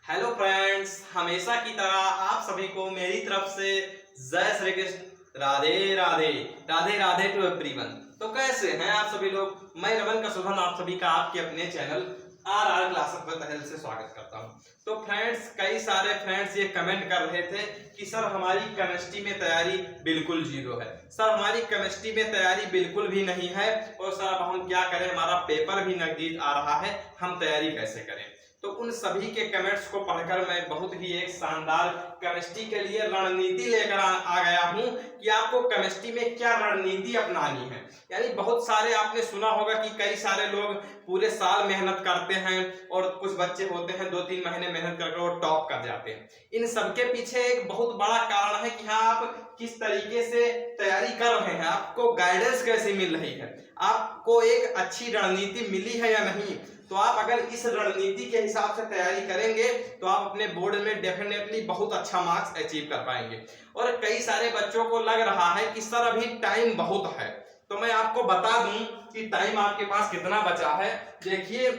Hello friends, हमेशा की तरह आप सभी को मेरी तरफ से जय श्री कृष्ण। राधे राधे। Radhe Radhe to everyone. तो कैसे हैं आप सभी लोग? मैं रमन का सुभन आप सभी का आपके अपने चैनल आर क्लासेस पर तहे दिल से स्वागत करता हूं। तो फ्रेंड्स, कई सारे फ्रेंड्स ये कमेंट कर रहे थे कि सर हमारी केमिस्ट्री में तैयारी बिल्कुल जीरो है, सर हमारी केमिस्ट्री में तैयारी बिल्कुल भी नहीं है, और सर अब हम क्या करें, हमारा पेपर भी नजदीक आ रहा है, हम तैयारी कैसे करें। तो उन सभी के कमेंट्स को पढ़कर मैं बहुत ही एक शानदार केमिस्ट्री के लिए रणनीति लेकर आ गया हूं कि आपको केमिस्ट्री में क्या रणनीति अपनानी है। यानी बहुत सारे आपने सुना होगा कि कई सारे लोग पूरे साल मेहनत करते हैं और कुछ बच्चे होते हैं 2-3 महीने मेहनत करके वो टॉप कर जाते हैं। इन सबके पीछे एक बहुत बड़ा कारण है कि हाँ, आप किस तरीके से तैयारी कर रहे हैं, आपको गाइडेंस कैसे मिल रही है, आपको एक अच्छी रणनीति मिली है या नहीं। तो आप अगर इस रणनीति के हिसाब से तैयारी करेंगे तो आप अपने बोर्ड में डेफिनेटली बहुत अच्छा मार्क्स अचीव कर पाएंगे। और कई सारे बच्चों को लग रहा है कि सर अभी टाइम बहुत है, तो मैं आपको बता दूं कि टाइम आपके पास कितना बचा है। देखिए,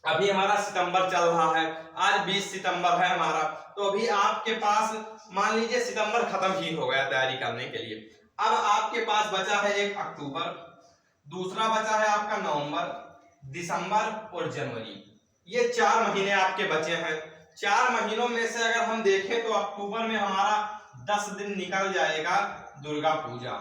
अभी हमारा सितंबर चल रहा है, आज 20 सितंबर है हमारा, तो अभी आपके पास मान लीजिए सितंबर खत्म ही हो गया तैयारी करने के लिए। अब आपके पास बचा है 1 अक्टूबर, दूसरा बचा है आपका नवंबर, दिसंबर और जनवरी। ये 4 महीने आपके बचे हैं। 4 महीनों में से अगर हम देखें तो अक्टूबर में हमारा 10 दिन निकल जाएगा दुर्गा पूजा।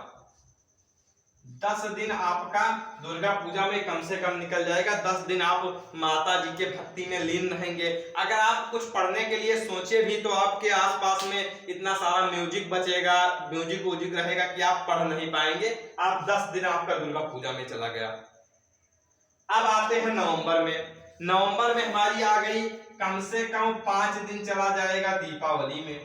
10 दिन आपका दुर्गा पूजा में कम से कम निकल जाएगा। 10 दिन आप माता जी के भक्ति में लीन रहेंगे। अगर आप कुछ पढ़ने के लिए सोचे भी तो आपके आसपास में इतना सारा म्यूजिक बचेगा, म्यूजिक रहेगा कि आप पढ़ नहीं पाएंगे। आप 10 दिन आपका दुर्गा पूजा में चला गया। अब आते हैं नवंबर में। नवंबर में हमारी आ गई कम से कम 5 दिन चला जाएगा दीपावली में।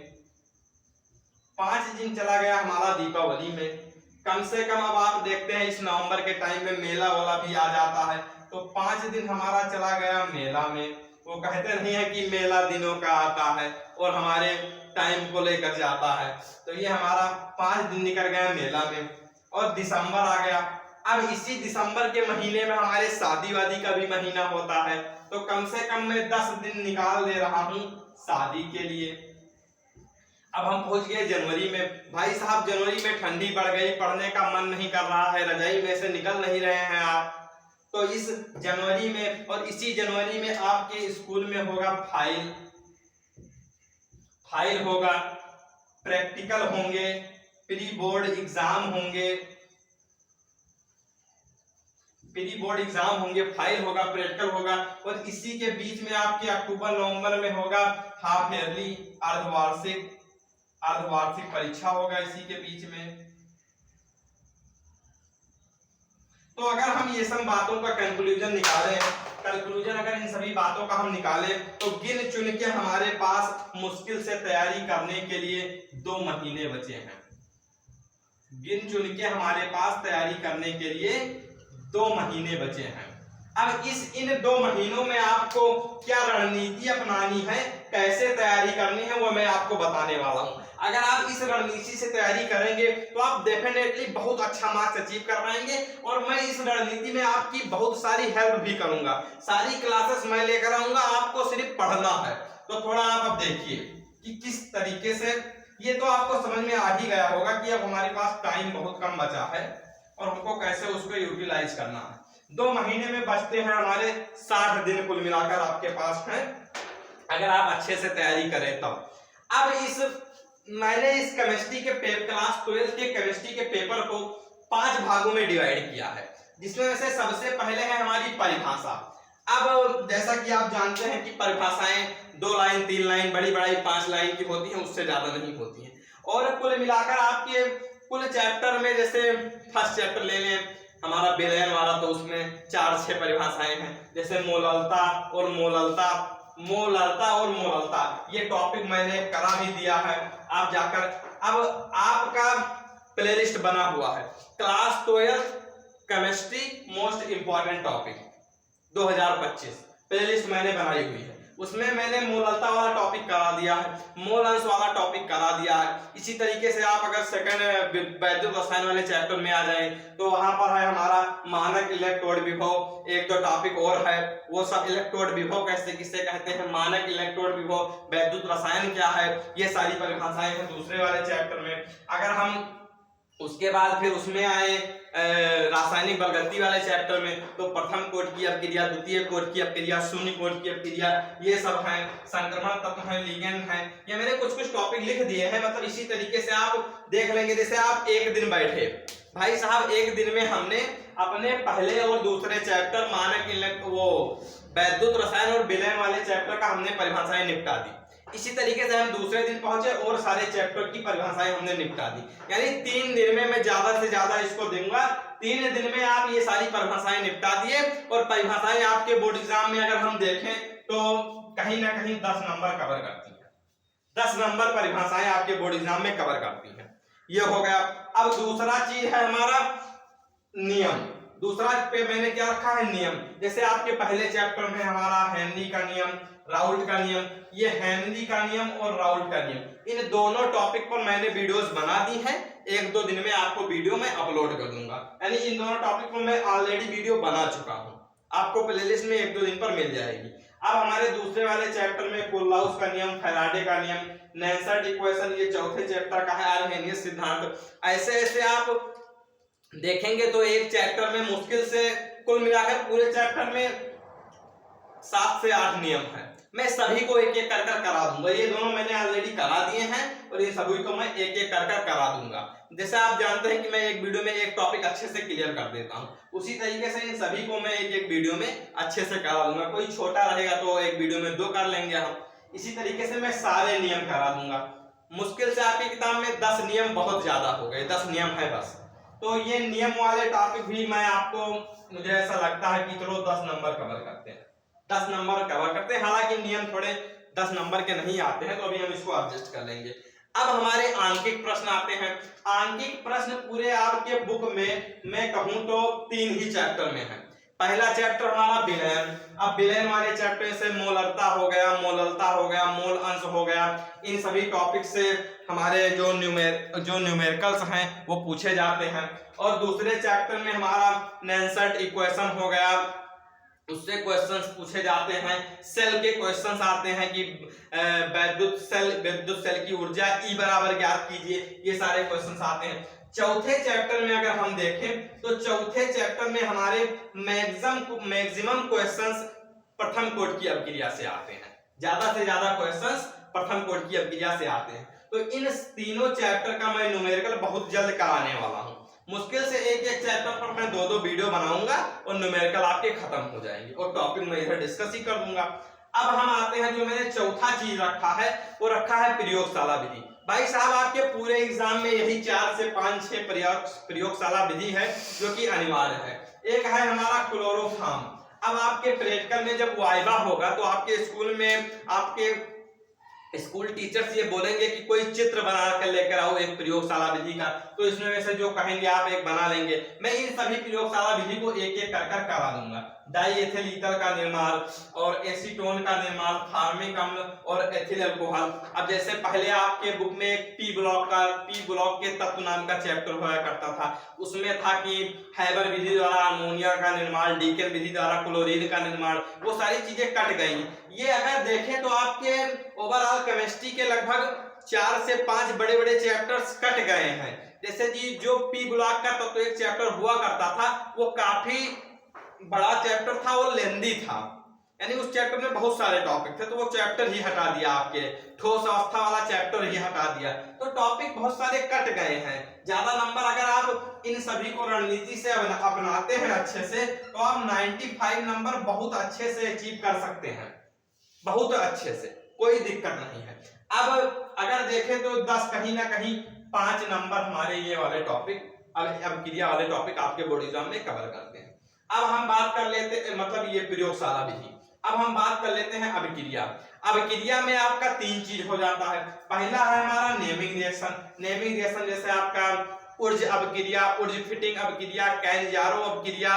5 दिन चला गया हमारा दीपावली में। कम से कम अब आप देखते हैं इस नवंबर के टाइम में मेला वाला भी आ जाता है, तो 5 दिन हमारा चला गया मेला में। वो कहते नहीं है कि मेला दिनों का आता है और हमारे टाइम को लेकर जाता है, तो ये हमारा 5 दिन निकल गया मेला में। और दिसंबर आ गया। अब इसी दिसंबर के महीने में हमारे शादी वादी का भी महीना होता है, तो कम से कम मैं 10 दिन निकाल दे रहा हूं शादी के लिए। अब हम पहुंच गए जनवरी में। भाई साहब, जनवरी में ठंडी बढ़ गई, पढ़ने का मन नहीं कर रहा है, रजाई में से निकल नहीं रहे हैं आप। तो इस जनवरी में और इसी जनवरी में आपके स्कूल में होगा फाइल होगा, प्रैक्टिकल होंगे, प्री बोर्ड एग्जाम होंगे, फाइल होगा, प्रैक्टिकल होगा। और इसी के बीच में आपके अक्टूबर नवंबर में होगा हाफ ईयरली, अर्धवार्षिक परीक्षा होगा इसी के बीच में। तो अगर हम ये सब बातों का कंक्लूजन अगर इन सभी बातों का हम निकालें तो गिन चुन के हमारे पास मुश्किल से तैयारी करने के लिए 2 महीने बचे हैं। गिन चुन के हमारे पास तैयारी करने के लिए 2 महीने बचे हैं। अब इन 2 महीनों में आपको क्या रणनीति अपनानी है, कैसे तैयारी करनी है, वो मैं आपको बताने वाला हूं। अगर आप इस रणनीति से तैयारी करेंगे तो आप डेफिनेटली बहुत अच्छा मार्क्स अचीव कर पाएंगे। और मैं इस रणनीति में आपकी बहुत सारी हेल्प भी करूंगा। सारी क्लासेस मैं लेकर आऊंगा, आपको सिर्फ पढ़ना है। तो थोड़ा आप अब देखिए कि किस तरीके से, ये तो आपको समझ में आ ही गया होगा कि अब हमारे पास टाइम बहुत कम बचा है और हमको कैसे उसको यूटिलाइज करना है। 2 महीने में बचते हैं हमारे 60 दिन कुल मिलाकर आपके पास हैं, अगर आप अच्छे से तैयारी करें तब। अब मैंने इस केमिस्ट्री के क्लास 12 के केमिस्ट्री के पेपर को 5 भागों में डिवाइड किया है, जिसमें से सबसे पहले है हमारी परिभाषा। अब जैसा कि आप जानते हैं कि परिभाषाएं 2 लाइन 3 लाइन बड़ी 5 लाइन की होती हैं, उससे ज्यादा नहीं होती हैं। और कुल मिलाकर आपके कुल चैप्टर में, जैसे फर्स्ट चैप्टर ले लें हमारा विलयन वाला, तो उसमें 4-6 परिभाषाएं हैं, जैसे मोललता और मोललता, ये टॉपिक मैंने करा भी दिया है। आप जाकर, अब आपका प्लेलिस्ट बना हुआ है class 12 chemistry most important topic 2025, playlist मैंने बनाई हुई है। उसमें मैंने मोललता वाला टॉपिक करा दिया है, मोल अंश वाला टॉपिक करा दिया है। इसी तरीके से आप अगर सेकंड वैद्युत रसायन वाले चैप्टर में आ जाए तो वहां पर है हमारा मानक इलेक्ट्रोड विभव, एक दो टॉपिक और है, वो सब इलेक्ट्रोड विभव कैसे किसे कहते हैं, मानक इलेक्ट्रोड विभव, वैद्युत रसायन क्या है, ये सारी परिभाषाएं हैं दूसरे वाले चैप्टर में। अगर हम उसके बाद फिर उसमें आए रासायनिक बलगति वाले चैप्टर में, तो प्रथम कोट की अपक्रिया, द्वितीय कोट की अपक्रिया, शून्य कोट की अपक्रिया, ये सब हैं, संक्रमण तत्व हैं, लिगेंड हैं। ये मैंने कुछ कुछ टॉपिक लिख दिए हैं, मतलब इसी तरीके से आप देख लेंगे। जैसे आप एक दिन बैठे भाई साहब, एक दिन में हमने अपने पहले और दूसरे चैप्टर मानक वो वैद्युत रसायन और विलयन वाले चैप्टर का हमने परिभाषाएं निपटा दी। इसी तरीके से हम दूसरे दिन पहुंचे और सारे चैप्टर की परिभाषाएं हमने निपटा दी। यानी 3 दिन में मैं ज्यादा से ज्यादा इसको दूंगा, 3 दिन में आप ये सारी परिभाषाएं निपटा दिए। और परिभाषाएं आपके बोर्ड एग्जाम में अगर हम देखें तो कहीं ना कहीं 10 नंबर कवर करती है, 10 नंबर परिभाषाएं आपके बोर्ड एग्जाम में कवर करती है। ये हो गया। अब दूसरा चीज है हमारा नियम। दूसरा पे मैंने क्या रखा है, नियम। जैसे आपके पहले चैप्टर में हमारा हेनरी का नियम, राउल्ट का नियम, ये हेनरी का नियम और राउल्ट का नियम, इन दोनों टॉपिक पर मैंने वीडियोस बना दी हैं। 1-2 दिन में आपको वीडियो में अपलोड कर दूंगा। यानी इन दोनों टॉपिक पर मैं ऑलरेडी वीडियो बना चुका हूं, आपको प्लेलिस्ट में 1-2 दिन पर मिल जाएगी। अब हमारे दूसरे वाले चैप्टर में कोललाउस का नियम, फैराडे का नियम, नेल्सन इक्वेशन, ये चौथे चैप्टर का है आर्हेनियस सिद्धांत। ऐसे ऐसे आप देखेंगे तो एक चैप्टर में मुश्किल से कुल मिलाकर पूरे चैप्टर में 7 से 8 नियम है। मैं सभी को एक एक कर करा दूंगा। ये दोनों मैंने ऑलरेडी करा दिए हैं और ये सभी को मैं एक एक कर करा दूंगा। जैसे आप जानते हैं कि मैं एक वीडियो में एक टॉपिक अच्छे से क्लियर कर देता हूं, उसी तरीके से इन सभी को मैं एक एक वीडियो में अच्छे से करा दूंगा। कोई छोटा रहेगा तो एक वीडियो में 2 कर लेंगे हम। इसी तरीके से मैं सारे नियम करा दूंगा। मुश्किल से आपकी किताब में 10 नियम बहुत ज्यादा हो गए, 10 नियम है बस। तो ये नियम वाले टॉपिक भी मैं आपको, मुझे ऐसा लगता है कि चलो 10 नंबर कवर करते हैं, 10 नंबर कवर करते हैं। हालांकि नियम थोड़े 10 नंबर के नहीं आते हैं, तो अभी हम इसको एडजस्ट कर लेंगे। अब हमारे आंकिक प्रश्न आते हैं। आंकिक प्रश्न पूरे आपके बुक में मैं कहूं तो 3 ही चैप्टर में है। पहला चैप्टर हमारा विलयन। अब विलयन वाले चैप्टर से मोलरता हो गया, मोललता हो गया, मोल अंश हो गया, इन सभी टॉपिक से हमारे जो न्यूमेरिकल्स हैं वो पूछे जाते हैं। और दूसरे चैप्टर में हमारा नेल्सन इक्वेशन हो गया, उससे क्वेश्चंस पूछे जाते हैं। सेल के क्वेश्चंस आते हैं कि विद्युत सेल की ऊर्जा E बराबर ज्ञात कीजिए, ये सारे क्वेश्चंस आते हैं। चौथे चैप्टर में अगर हम देखें तो चौथे चैप्टर में हमारे मैक्सिमम क्वेश्चंस प्रथम कोट की अपक्रिया से आते हैं। ज्यादा से ज्यादा क्वेश्चंस प्रथम कोट की अपक्रिया से आते हैं। तो इन तीनों चैप्टर का मैं न्यूमेरिकल बहुत जल्द कराने वाला हूं। मुश्किल से एक एक चैप्टर पर मैं 2-2 वीडियो बनाऊंगा और न्यूमेरिकल आपके खत्म हो जाएंगे और टॉपिक में इधर डिस्कस ही कर दूंगा। अब हम आते हैं, जो मैंने चौथा चीज रखा है वो रखा है प्रयोगशाला विधि। भाई साहब, आपके पूरे एग्जाम में यही 4 से 5-6 प्रयोगशाला विधि है जो कि अनिवार्य है। एक है हमारा क्लोरोफॉर्म। अब आपके प्रैक्टिकल में जब वाइवा होगा तो आपके स्कूल में आपके स्कूल टीचर्स ये बोलेंगे कि कोई चित्र बना कर लेकर आओ एक प्रयोगशाला विधि का, तो इसमें वैसे जो कहेंगे आप एक बना लेंगे। मैं इन सभी प्रयोगशाला विधि को एक एक कर करा दूंगा। डाई एथिल ईथर का निर्माण और एसीटोन का निर्माण, फार्मिक अम्ल और एथिल अल्कोहल। अब जैसे पहले आपके बुक में एक पी ब्लॉक के तत्व नाम का चैप्टर हुआ करता था, उसमें था कि हैबर विधि द्वारा अमोनिया का निर्माण, डीकेन विधि द्वारा क्लोरीन का निर्माण, वो सारी चीजें कट गई। ये अगर देखें तो आपके ओवरऑल केमिस्ट्री के लगभग 4 से 5 बड़े बड़े चैप्टर्स कट गए हैं। जैसे कि जो पी ब्लॉक का तो एक चैप्टर हुआ करता था, वो काफी बड़ा चैप्टर था, वो लेंदी था, यानी उस चैप्टर में बहुत सारे टॉपिक थे, तो वो चैप्टर ही हटा दिया। आपके ठोस अवस्था वाला चैप्टर ही हटा दिया, तो टॉपिक बहुत सारे कट गए हैं। ज्यादा नंबर अगर आप इन सभी को रणनीति से अपनाते हैं अच्छे से, तो आप 95 नंबर बहुत अच्छे से अचीव कर सकते हैं, बहुत अच्छे से, कोई दिक्कत नहीं है। अब अगर देखें तो 10 कहीं ना कहीं 5 नंबर हमारे ये वाले टॉपिक, अब क्रिया वाले टॉपिक आपके बोर्ड एग्जाम में कवर करते हैं। अब हम बात कर लेते हैं, मतलब ये प्रयोगशाला विधि। अब हम बात कर लेते हैं अभिक्रिया। अभिक्रिया में आपका 3 चीज हो जाता है। पहला है हमारा नेमिंग रिएक्शन। नेमिंग रिएक्शन जैसे आपका ऊर्ज अभिक्रिया, ऊर्ज फिटिंग अभिक्रिया, कैनजारो अभिक्रिया,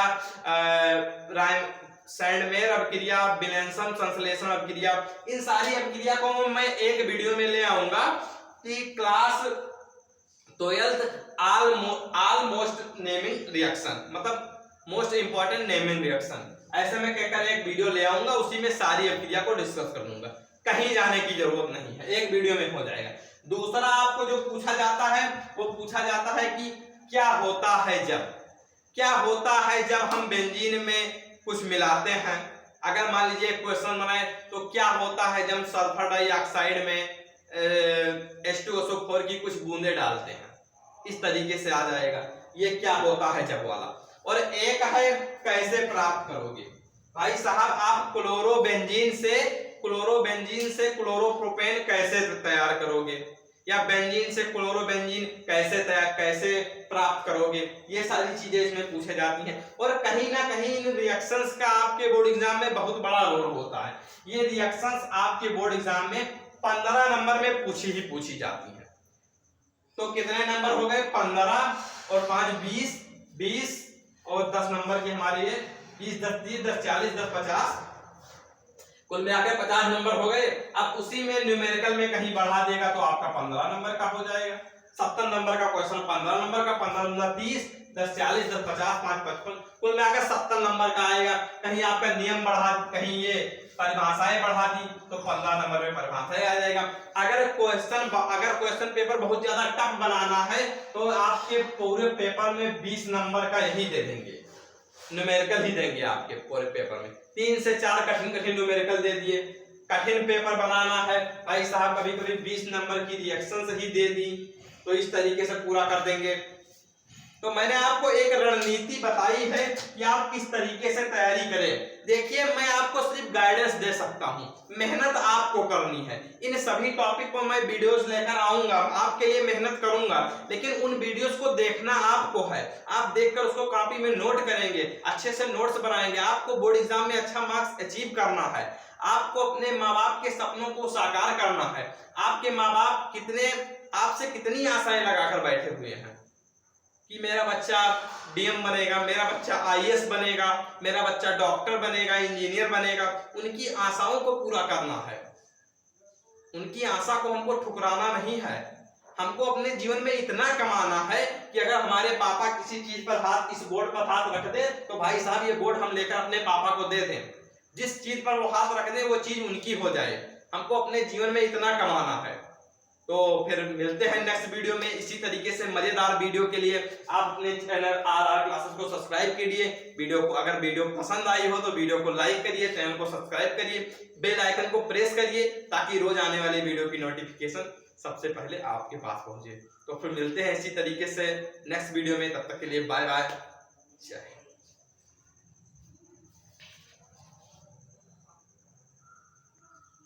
सैंडमेयर अपक्रिया, विलेंसम संश्लेषण अपक्रिया, इन सारी अपक्रिया को मैं एक वीडियो में ले आऊंगा कि class 12th almost naming reaction, मतलब मोस्ट इंपॉर्टेंट नेमिंग रिएक्शन, ऐसे में कहकर एक वीडियो ले आऊंगा, उसी में सारी अपक्रिया को डिस्कस कर लूंगा, कहीं जाने की जरूरत नहीं है, एक वीडियो में हो जाएगा। दूसरा आपको जो पूछा जाता है वो पूछा जाता है कि क्या होता है जब हम बेंजीन में कुछ मिलाते हैं। अगर मान लीजिए क्वेश्चन बनाए तो क्या होता है जब सल्फर डाइऑक्साइड में H2SO4 की कुछ बूंदे डालते हैं, इस तरीके से आ जाएगा ये क्या होता है जब वाला। और एक है कैसे प्राप्त करोगे। भाई साहब आप क्लोरोबेंजीन से क्लोरोप्रोपेन कैसे तैयार करोगे, या बेंजीन से क्लोरोबेंजीन कैसे प्राप्त करोगे, ये सारी चीजें इसमें पूछे जाती हैं। और कहीं ना कहीं इन रिएक्शंस का आपके बोर्ड एग्जाम में बहुत बड़ा रोल होता है। ये रिएक्शंस आपके बोर्ड एग्जाम में 15 नंबर में पूछी जाती है। तो कितने नंबर हो गए, 15 और 5 20 और 10 नंबर की हमारी ये 20 10 30 10 40 10 50, कुल मिलाकर 50 नंबर हो गए। अब उसी में न्यूमेरिकल में कहीं बढ़ा देगा तो आपका 15 नंबर का हो जाएगा। 70 नंबर का क्वेश्चन 15 नंबर का, 15 गुना 30 10 40 10 50 5 55, कुल मिलाकर 70 नंबर का आएगा। कहीं आपका नियम बढ़ा, कहीं ये परिभाषाएं बढ़ा दी तो 15 नंबर में परिभाषाएं आ जाएगा। अगर क्वेश्चन पेपर बहुत ज्यादा टफ बनाना है तो आपके पूरे पेपर में 20 नंबर का यही दे देंगे, न्यूमेरिकल ही देंगे आपके पूरे पेपर में। 3 से 4 कठिन न्यूमेरिकल दे दिए। कठिन पेपर बनाना है भाई साहब, कभी कभी 20 नंबर की रिएक्शन ही दे दी, तो इस तरीके से पूरा कर देंगे। तो मैंने आपको एक रणनीति बताई है कि आप किस तरीके से तैयारी करें। देखिए मैं आपको सिर्फ गाइडेंस दे सकता हूं, मेहनत आपको करनी है। इन सभी टॉपिक पर मैं वीडियोस लेकर आऊंगा, आपके लिए मेहनत करूंगा, लेकिन उन वीडियोस को देखना आपको है। आप देखकर उसको कॉपी में नोट करेंगे, अच्छे से नोट्स बनाएंगे। आपको बोर्ड एग्जाम में अच्छा मार्क्स अचीव करना है, आपको अपने माँ बाप के सपनों को साकार करना है। आपके माँ बाप आपसे कितनी आशाएं लगाकर बैठे हुए हैं कि मेरा बच्चा डीएम बनेगा, मेरा बच्चा आईएएस बनेगा, मेरा बच्चा डॉक्टर बनेगा, इंजीनियर बनेगा। उनकी आशाओं को पूरा करना है, उनकी आशा को हमको ठुकराना नहीं है। हमको अपने जीवन में इतना कमाना है कि अगर हमारे पापा किसी चीज पर हाथ, इस बोर्ड पर हाथ रख दे तो भाई साहब ये बोर्ड हम लेकर अपने पापा को दे दें। जिस चीज पर वो हाथ रख दे वो चीज उनकी हो जाए। हमको अपने जीवन में इतना कमाना है। तो फिर मिलते हैं नेक्स्ट वीडियो में इसी तरीके से मजेदार वीडियो के लिए। आप अपने चैनल RR क्लासेस को सब्सक्राइब कीजिए। वीडियो को अगर वीडियो पसंद आई हो तो वीडियो को लाइक करिए, चैनल को सब्सक्राइब करिए, बेल आइकन को प्रेस करिए ताकि रोज आने वाली वीडियो की नोटिफिकेशन सबसे पहले आपके पास पहुंचे। तो फिर मिलते हैं इसी तरीके से नेक्स्ट वीडियो में, तब तक के लिए बाय बाय, जय हिंद।